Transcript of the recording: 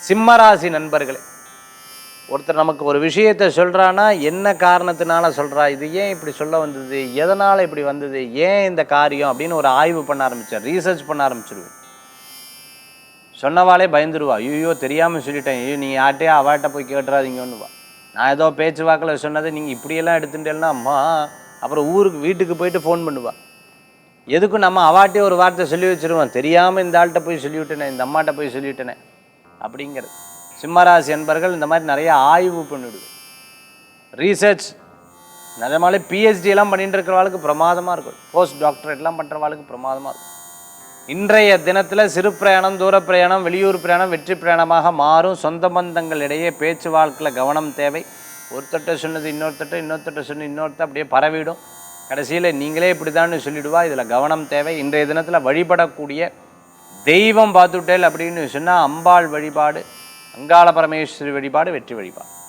சிம்மராசி நண்பர்களே, ஒருத்தர் நமக்கு ஒரு விஷயத்தை சொல்கிறான்னா என்ன காரணத்தினால சொல்கிறா, இது ஏன் இப்படி சொல்ல வந்தது, எதனால் இப்படி வந்தது, ஏன் இந்த காரியம் அப்படின்னு ஒரு ஆய்வு பண்ண ஆரம்பித்தார், ரீசர்ச் பண்ண ஆரம்பிச்சிருவேன். சொன்னவாளே பயந்துருவா, ஐயோ தெரியாமல் சொல்லிட்டேன், ஐயோ நீங்கள் யார்ட்டையா அவாட்ட போய் கேட்டுறாதீங்கன்னுவா. நான் ஏதோ பேச்சு வாக்கில் சொன்னது நீங்கள் இப்படியெல்லாம் எடுத்துட்டேன்னா அம்மா, அப்புறம் வீட்டுக்கு போயிட்டு ஃபோன் பண்ணுவா. எதுக்கும் நம்ம அவாட்டே ஒரு வார்த்தை சொல்லி வச்சுருவோம், தெரியாமல் இந்த ஆள்கிட்ட போய் சொல்லிவிட்டேனே, இந்த அம்மாட்ட போய் சொல்லிவிட்டேனே அப்படிங்கிறது. சிம்மராசி என்பர்கள் இந்த மாதிரி நிறைய ஆய்வு பண்ணிவிடுவேன், ரீசர்ச். நிஜமாலே பிஹெச்டி எல்லாம் பண்ணிட்டு இருக்கிறவாளுக்கு பிரமாதமாக இருக்கும், போஸ்ட் டாக்டரேட்லாம் பண்ணுறவாளுக்கு பிரமாதமாக இருக்கும். இன்றைய தினத்தில் சிறு பிரயாணம், தூர பிரயாணம், வெளியூர் பிரயாணம் வெற்றி பிரயாணமாக மாறும். சொந்த பந்தங்கள் இடையே பேச்சு வாழ்க்கையில் கவனம் தேவை. ஒருத்தட்ட சொன்னது இன்னொருத்தட்ட சொன்னது இன்னொருத்த அப்படியே பரவிடும். கடைசியில் நீங்களே இப்படி தான் சொல்லிவிடுவா. இதில் கவனம் தேவை. இன்றைய தினத்தில் வழிபடக்கூடிய தெய்வம் பார்த்துட்டேல் அப்படின்னு சொன்னால் அம்பாள் வழிபாடு, அங்காள பரமேஸ்வரி வழிபாடு வெற்றி வழிபாடு.